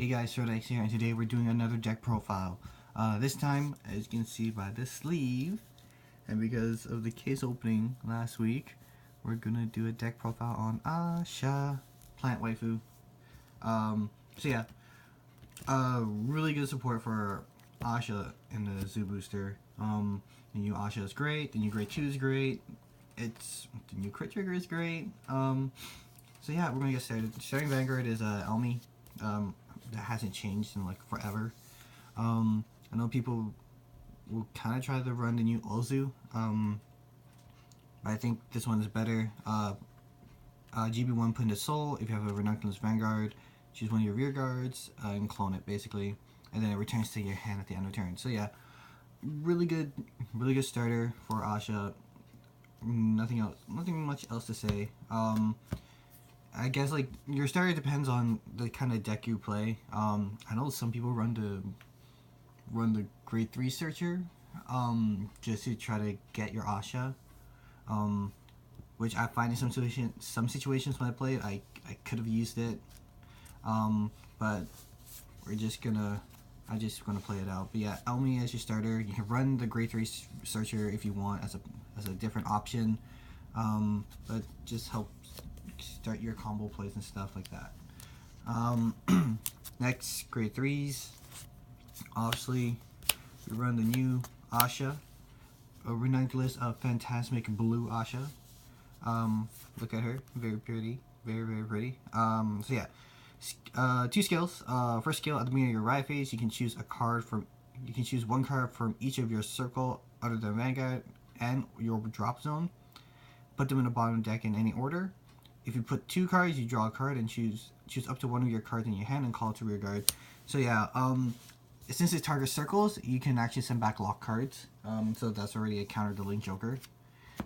Hey guys, Sharla here, and today we're doing another deck profile. This time, as you can see by this sleeve, and because of the case opening last week, we're gonna do a deck profile on Ahsha, Plant Waifu. Really good support for Ahsha in the Zoo Booster. The new Ahsha is great, the new Grade 2 is great, the new Crit Trigger is great. So yeah, we're gonna get started. Starting Vanguard is Elmy. That hasn't changed in like forever. I know people will kind of try to run the new Ozu, but I think this one is better. GB1 put into Soul. If you have a Ranunculus Vanguard, choose one of your rear guards and clone it basically, and then it returns to your hand at the end of turn. So yeah, really good starter for Ahsha. Nothing much else to say. I guess like your starter depends on the kind of deck you play. I know some people run the Grade 3 Searcher, just to try to get your Ahsha, which I find in some situations when I play it, I could have used it, but I'm just gonna play it out. But yeah, Elmy as your starter. You can run the Grade 3 Searcher if you want as a different option, but just help start your combo plays and stuff like that. Next, Grade 3s. Obviously, we run the new Ahsha, a Ranunculus of Phantasmic Blue Ahsha. Look at her, very pretty, very pretty. So yeah, two skills. First skill, at the beginning of your ride phase, you can choose one card from each of your circle other than Vanguard and your drop zone. Put them in the bottom deck in any order. If you put two cards, you draw a card and choose up to one of your cards in your hand and call it to rear guard. So yeah, since it targets circles, you can actually send back lock cards. So that's already a counter to Link Joker.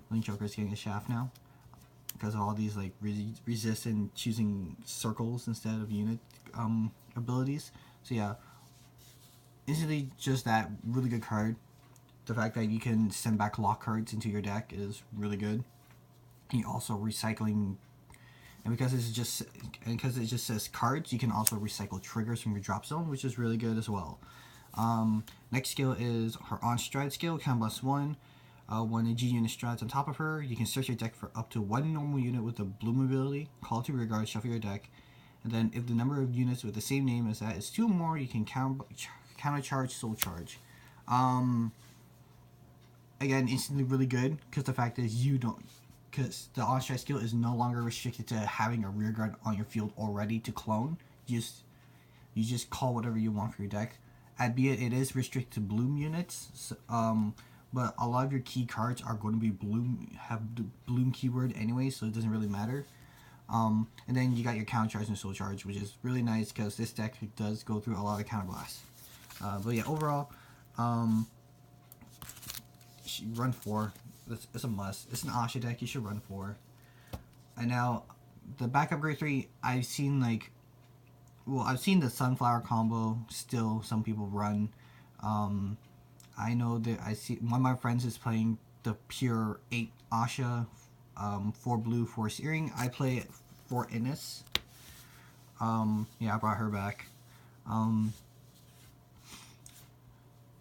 Link Joker is getting a shaft now because of all these like resist and choosing circles instead of unit abilities. So yeah, instantly just that really good card. The fact that you can send back lock cards into your deck is really good. You also recycling. And because it just says cards, you can also recycle triggers from your drop zone, which is really good as well. Next skill is her on stride skill, count +1. When a G unit strides on top of her, you can search your deck for up to one normal unit with a Bloom ability, call to rear guard, shuffle your deck, and then if the number of units with the same name as that is 2 or more, you can counter charge, soul charge. Again, instantly really good because the fact is because the on-strike skill is no longer restricted to having a rear guard on your field already to clone. You just call whatever you want for your deck. Albeit it is restricted to Bloom units, so, but a lot of your key cards are going to be have the Bloom keyword anyway, so it doesn't really matter. And then you got your counter charge and soul charge, which is really nice because this deck does go through a lot of counter blasts. But yeah, overall, run 4. It's a must. It's an Ahsha deck. You should run 4. And now, the backup Grade 3, I've seen the Sunflower combo. Still, some people run. I know that I see one of my friends is playing the pure 8 Ahsha, 4 blue, 4 searing. I play it for Ennis. Yeah, I brought her back.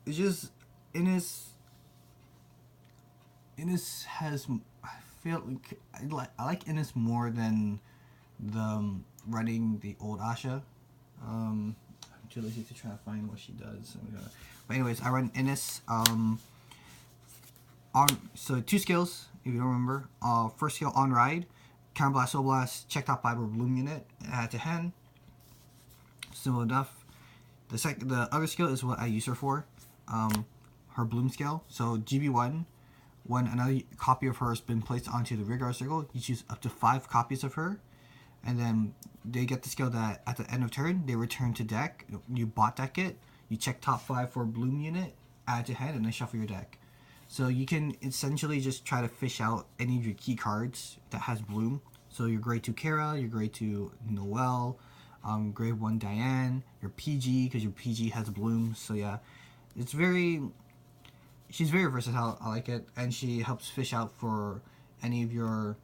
It's just Ennis has, I feel like I like Ennis more than the running the old Ahsha. I'm too lazy to try to find what she does. But anyways, I run Ennis. So 2 skills if you don't remember. First skill on ride, counter blast, soul blast, check top 5 or Bloom unit, add to hand. Simple enough. The other skill is what I use her for. Her Bloom skill. So GB1. When another copy of her has been placed onto the rear guard circle, you choose up to 5 copies of her, and then they get the skill that at the end of turn they return to deck. You bot deck it, you check top 5 for a Bloom unit, add to hand, and then shuffle your deck. So you can essentially just try to fish out any of your key cards that has Bloom. So your Grade 2 Kera, your Grade 2 Noelle, Grade 1 Diane, your PG because your PG has Bloom. So yeah, she's very versatile. I like it, and she helps fish out for any of your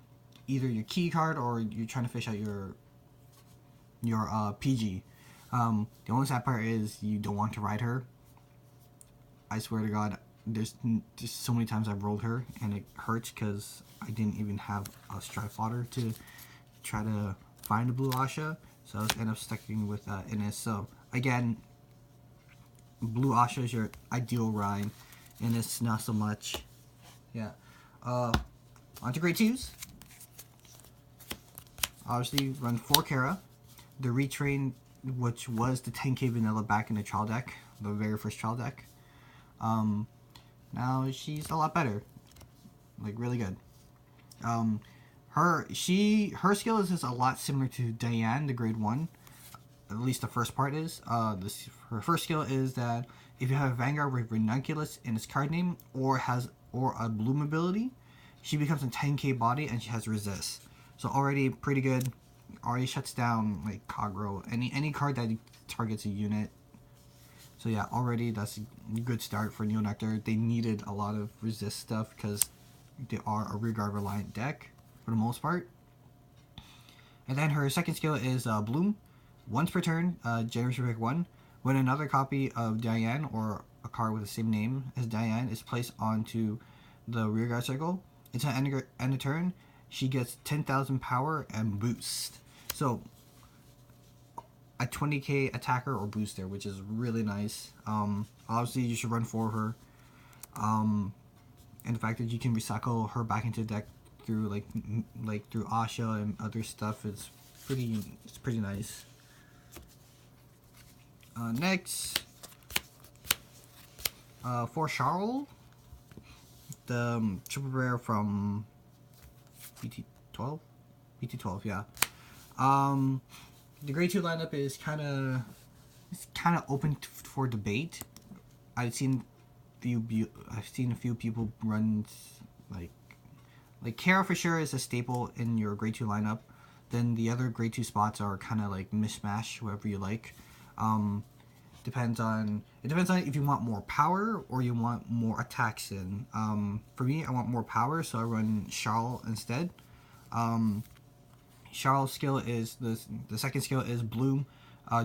either your key card or you're trying to fish out your PG. The only sad part is you don't want to ride her. I swear to God, there's just so many times I've rolled her and it hurts because I didn't even have a strive fodder to try to find a blue Ahsha, so I was end up sticking with Ennis. So again, blue Ahsha is your ideal ride, and it's not so much. Yeah. Onto grade 2s. Obviously, run 4 Kera. The retrain, which was the 10k vanilla back in the trial deck, the very first trial deck. Now she's a lot better, like really good. Her skill is just a lot similar to Diane, the grade 1. At least the first part is. Her first skill is that if you have a Vanguard with Ranunculus in its card name or a Bloom ability, she becomes a 10k body and she has resist. So already pretty good. Already shuts down like Kagro, any card that targets a unit. So yeah, already that's a good start for Neo Nectar. They needed a lot of resist stuff because they are a rearguard reliant deck for the most part. And then her second skill is Bloom. Once per turn, generation pick 1. When another copy of Diane or a card with the same name as Diane is placed onto the rearguard circle, until end of turn, she gets 10,000 power and boost. So a 20k attacker or booster, which is really nice. Obviously, you should run for her. And the fact that you can recycle her back into the deck through like through Ahsha and other stuff is pretty nice. Next, for Sharl, the triple rare from BT12, yeah. The grade 2 lineup is kind of open for debate. I've seen a few people run like Kera for sure is a staple in your grade 2 lineup. Then the other grade 2 spots are kind of like mishmash, whatever you like. Depends on if you want more power or you want more attacks in. For me, I want more power, so I run Sharl instead. Sharl's skill is the second skill is Bloom,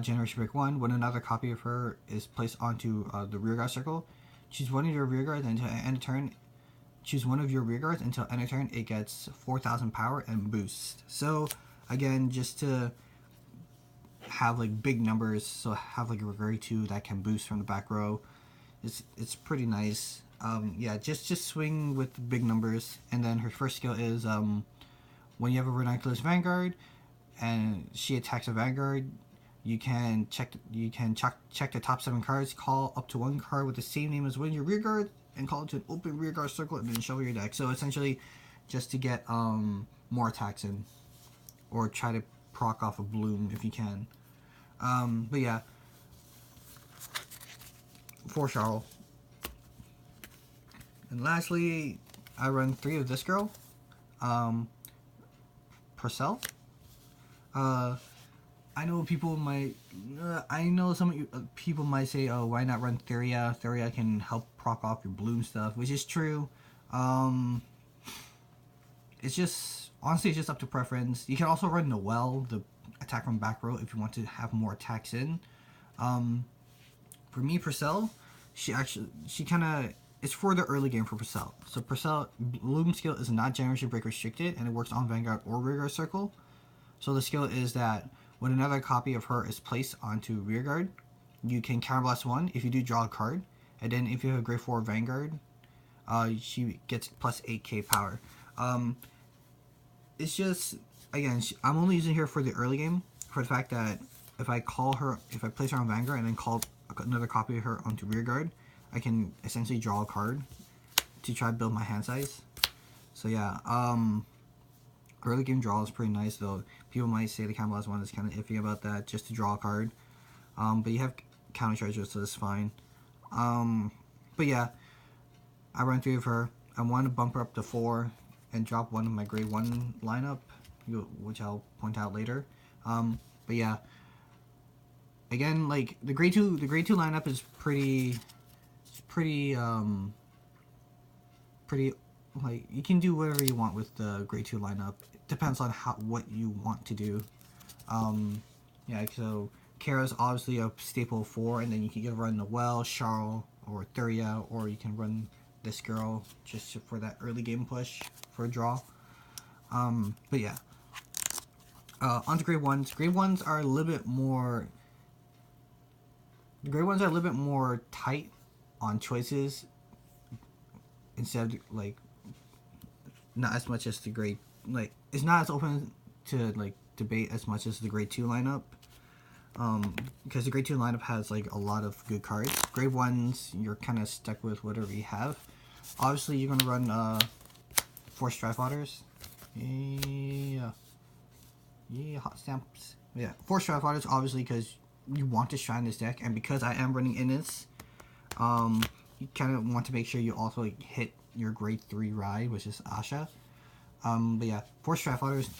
generation pick 1. When another copy of her is placed onto the rearguard circle, choose one of your rearguards until end of turn. Choose one of your rearguards until end of turn. It gets 4,000 power and boost. So again, just to have like big numbers, so have like a grade 2 that can boost from the back row. It's pretty nice. Yeah, just swing with big numbers. And then her first skill is when you have a Ranunculus Vanguard and she attacks a Vanguard, you can check the top 7 cards, call up to 1 card with the same name as one of your rearguard, and call it to an open rearguard circle, and then shuffle your deck. So essentially, just to get more attacks in, or try to proc off a Bloom if you can. But yeah, for Sharl. And lastly, I run 3 of this girl. Purcell. I know people might. I know some people might say, "Oh, why not run Theria? Theria can help proc off your Bloom stuff," which is true. It's just honestly, it's just up to preference. You can also run Noelle, the attack from back row, if you want to have more attacks in. For me, Purcell, she kind of. It's for the early game for Purcell. So Purcell, Bloom skill is not generation break restricted, and it works on Vanguard or rearguard circle. So the skill is that when another copy of her is placed onto rearguard, you can counterblast 1 if you do draw a card, and then if you have a grade 4 Vanguard, she gets plus 8k power. It's just, again, I'm only using her for the early game, for the fact that if I place her on Vanguard and then call another copy of her onto rearguard, I can essentially draw a card to try to build my hand size. So yeah, early game draw is pretty nice, though. People might say the counterblast 1 is kind of iffy about that, just to draw a card. But you have counter treasure, so that's fine. But yeah, I run 3 of her. I want to bump her up to 4 and drop 1 of my grade 1 lineup, which I'll point out later. But yeah, again, like the grade 2 lineup is pretty like, you can do whatever you want with the grade 2 lineup. It depends on what you want to do. Yeah, so Kera's obviously a staple 4, and then you can either run Noelle, Sharl, or Thuria, or you can run this girl just for that early game push for a draw. But yeah. On to grade 1s. Grade 1s are a little bit more... Grade 1s are a little bit more tight on choices instead of, like, not as much as the grade... Like, it's not as open to, like, debate as much as the grade 2 lineup. Because the grade 2 lineup has, like, a lot of good cards. Grade 1s, you're kind of stuck with whatever you have. Obviously, you're going to run 4 Strife Fodders. Yeah, hot stamps. Yeah, 4 Strife Fodders, obviously, because you want to shine this deck. And because I am running Ennis, you kind of want to make sure you also, like, hit your grade 3 ride, which is Ahsha. But yeah, 4 Strife Fodders,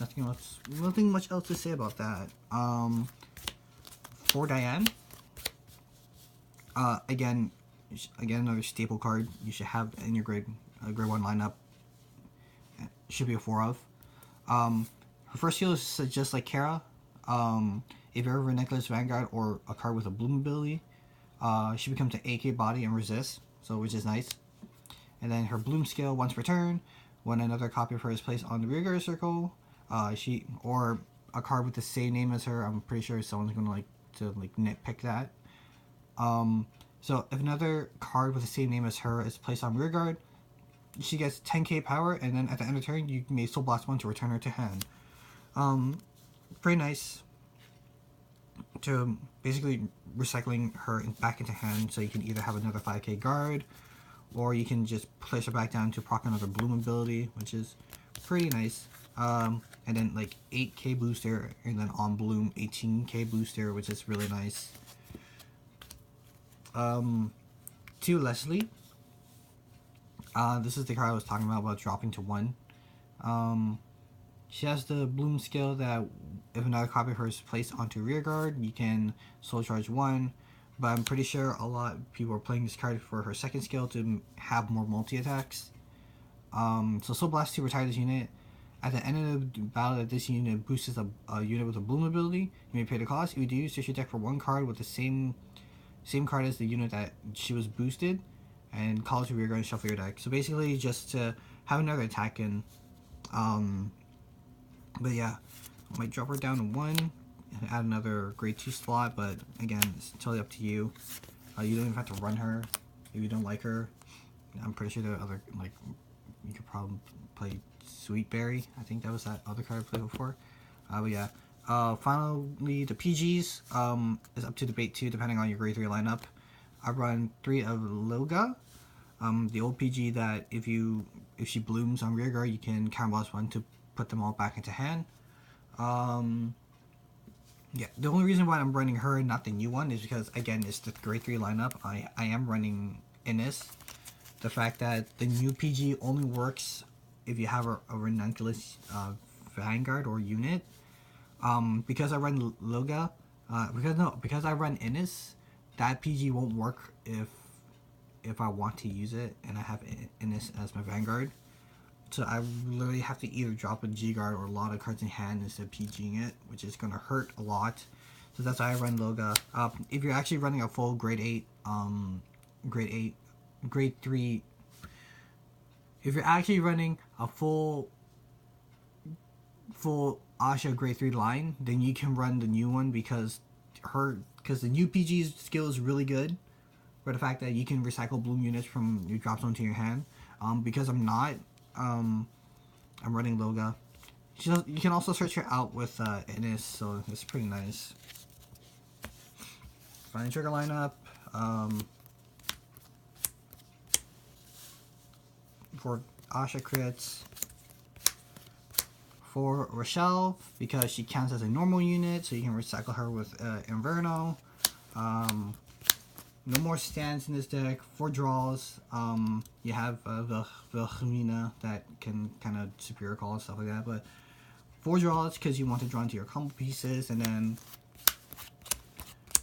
nothing much else to say about that. For Diane, again, another staple card you should have in your grade 1 lineup. Should be a 4 of. Her first skill is just like Kera. If you're a Reclamation Vanguard or a card with a Bloom ability, she becomes an AK body and resist, so which is nice. And then her Bloom skill, once per turn, when another copy of her is placed on the rearguard circle, or a card with the same name as her, I'm pretty sure someone's gonna nitpick that. So if another card with the same name as her is placed on rearguard, she gets 10k power, and then at the end of the turn, you may Soul Blast 1 to return her to hand. Pretty nice. To basically recycling her back into hand, so you can either have another 5k guard, or you can just place her back down to proc another Bloom ability, which is pretty nice. And then like 8k booster, and then on Bloom 18k booster, which is really nice. To Leslie, this is the card I was talking about dropping to 1. She has the Bloom skill that if another copy of her is placed onto rearguard, you can Soul Charge 1. But I'm pretty sure a lot of people are playing this card for her second skill to have more multi-attacks. So Soul Blast to retire this unit. At the end of the battle, that this unit boosts a unit with a Bloom ability, you may pay the cost. If you do, search your deck for 1 card with the same card as the unit that she was boosted, and call it to rearguard and shuffle your deck. So basically, just to have another attack in. But yeah, I might drop her down to 1 and add another grade 2 slot, but again, it's totally up to you. You don't even have to run her if you don't like her. I'm pretty sure there are other, like, you could probably play Sweetberry. I think that was that other card I played before. But yeah, finally the PGs is up to debate too, depending on your grade 3 lineup. I run 3 of Lilga, the old PG that if she blooms on rearguard, you can counterblast 1 to put them all back into hand. Yeah, the only reason why I'm running her and not the new one is because, again, it's the grade 3 lineup. I am running Ennis. The fact that the new PG only works if you have a Ranunculus Vanguard or unit. Because I run Lilga, because I run Ennis, that PG won't work if I want to use it and I have Ennis as my Vanguard. So I literally have to either drop a G-Guard or a lot of cards in hand instead of PGing it, which is going to hurt a lot. So that's why I run Lilga. If you're actually running a full grade 8, grade 3, if you're actually running a full Ahsha grade 3 line, then you can run the new one because the new PG's skill is really good. For the fact that you can recycle Bloom units from your drop zone to your hand. Because I'm not, I'm running Lilga. You can also search her out with Ennis, so it's pretty nice. Final trigger lineup. For Ahsha crits. For Rachelle, because she counts as a normal unit, so you can recycle her with Inverno. No more stands in this deck. 4 draws. You have Valkyrie that can kind of superior call and stuff like that, but 4 draws because you want to draw into your combo pieces, and then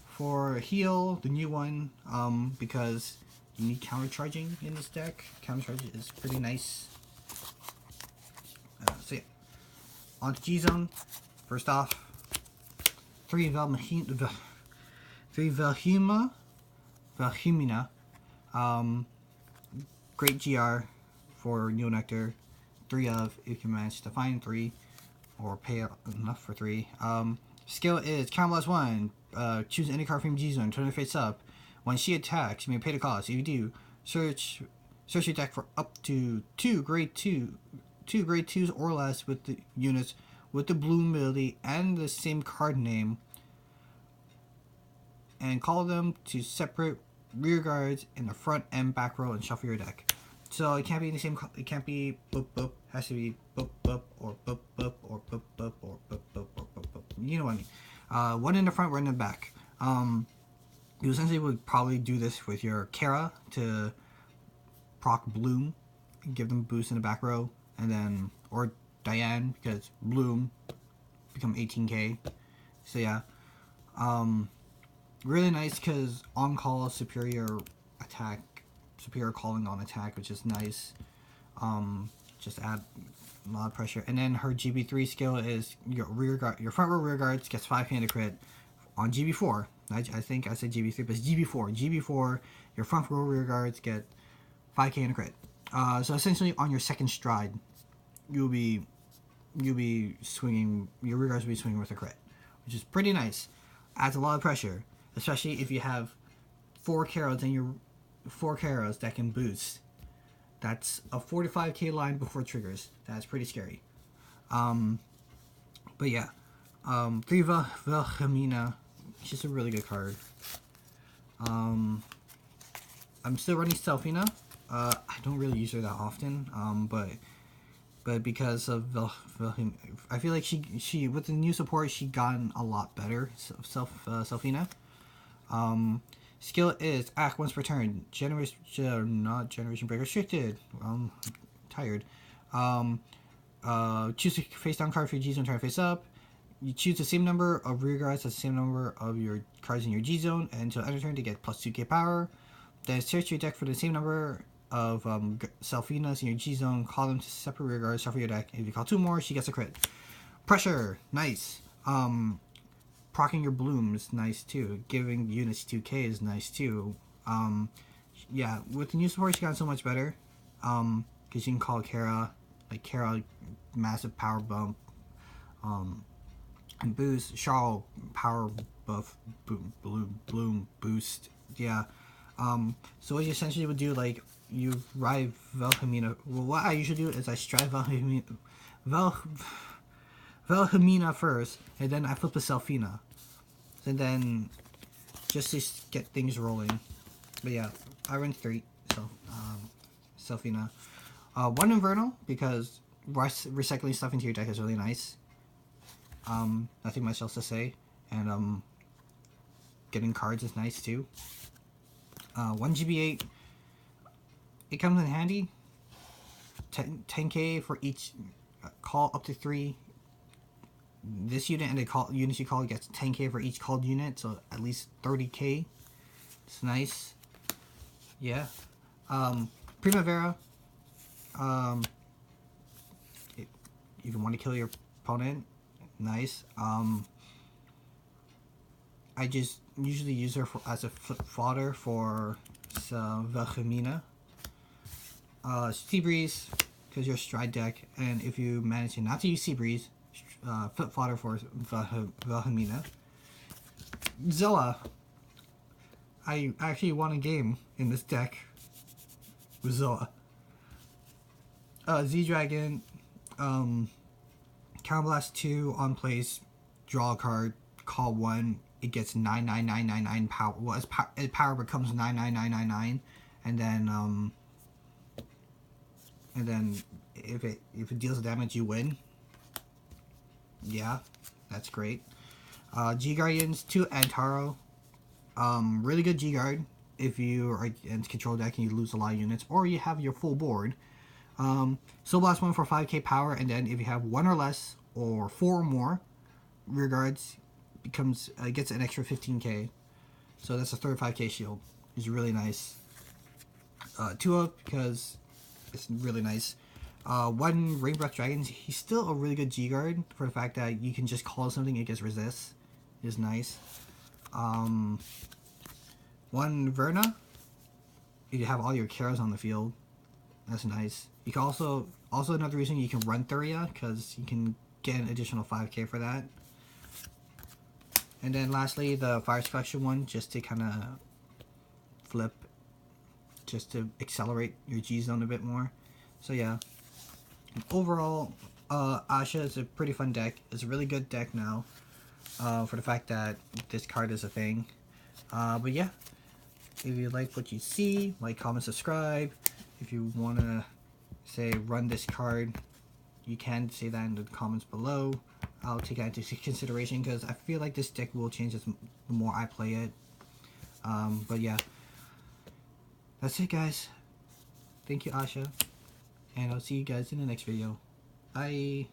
for heal, the new one, because you need countercharging in this deck. Countercharge is pretty nice. So yeah, on to G Zone. First off, 3 Valkyrie. 3 Valhumina. Great GR for Neo Nectar. 3 of, if you can manage to find 3 or pay enough for 3. Skill is Counter 1. Choose any card from G zone, turn it face up. When she attacks, you may pay the cost. If you do, search your deck for up to 2 grade 2s or less with the units with the bloom ability and the same card name, and call them to separate rear guards in the front and back row and shuffle your deck. So it can't be in the same. It can't be boop boop. Has to be boop boop or boop boop or boop boop or boop boop or boop boop. You know what I mean? One in the front, one in the back. You essentially would probably do this with your Kera to proc Bloom, give them a boost in the back row, and then or Diane because Bloom become 18k. So yeah, really nice because on call superior attack. Superior calling on attack, which is nice. Just add a lot of pressure. And then her GB3 skill is your rear guard, your front row rear guards gets 5k in a crit on GB4. I think I said GB3, but it's GB4. GB4, your front row rear guards get 5k in a crit. So essentially, on your second stride, you'll be swinging. Your rear guards will be swinging with a crit, which is pretty nice. Adds a lot of pressure, especially if you have 4 Keras and your 4 Keras that can boost. That's a 45k line before triggers. That's pretty scary. But yeah, 3 Valhumina. She's a really good card. I'm still running Selfina. I don't really use her that often. But because of Valhumina, I feel like she with the new support she gotten a lot better. Selfina. Skill is act once per turn. Not Generation Break restricted. I'm tired. Choose a face down card for your G zone, turn it face up. You choose the same number of rear guards as the same number of your cards in your G zone, and until end of turn to get plus 2k power. Then search your deck for the same number of Selfinas in your G zone. Call them to separate rear guards. Shuffle your deck. If you call 2 more, she gets a crit. Pressure, nice. Procking your bloom is nice too. Giving units 2k is nice too. Yeah, with the new support she got so much better. Because you can call Kera, like Kera, massive power bump, and boost. Sharl, power buff, bloom boost. Yeah. So what you essentially would do, like you ride Valhumina. Well, what I usually do is I stride Valhumina first, and then I flip a Selfina. And then just to get things rolling. But yeah, I run 3, so Selfina. 1 Infernal, because recycling stuff into your deck is really nice. Nothing much else to say. And getting cards is nice too. 1 GB8. It comes in handy. 10k for each call up to 3. This unit and the units you call gets 10k for each called unit, so at least 30k. It's nice. Yeah. Primavera. If you want to kill your opponent, nice. I just usually use her as a fodder for Valhumina. Sea Breeze, because you're a stride deck, and if you manage to not to use Sea Breeze, foot fodder for Valhumina. Zoa. I actually won a game in this deck with Zoa. Z-Dragon, Counterblast 2 on place, draw a card, call 1, it gets 99999 power. Well, its power becomes 99999, and then if it deals damage, you win. Yeah, that's great. G Guardians 2 Antero. Really good G Guard if you are in control deck and you lose a lot of units, or you have your full board. Soul Blast 1 for 5k power, and then if you have 1 or less or 4 or more rear guards, becomes gets an extra 15k. So that's a 35k shield. It's really nice. 2 up because it's really nice. 1 Rain Breath Dragons. He's still a really good G guard for the fact that you can just call something, it gets resist. Is nice. One Verna. You have all your Keras on the field. That's nice. You can also another reason you can run Thuria, because you can get an additional 5k for that. And then lastly, the Fire Suppression one, just to kind of flip, just to accelerate your G zone a bit more. So yeah, overall, Ahsha is a pretty fun deck. It's a really good deck now, for the fact that this card is a thing. But yeah, if you like what you see, like, comment, subscribe. If you want to say run this card, you can say that in the comments below. I'll take that into consideration because I feel like this deck will change the more I play it. But yeah, that's it, guys. Thank you, Ahsha, and I'll see you guys in the next video. Bye.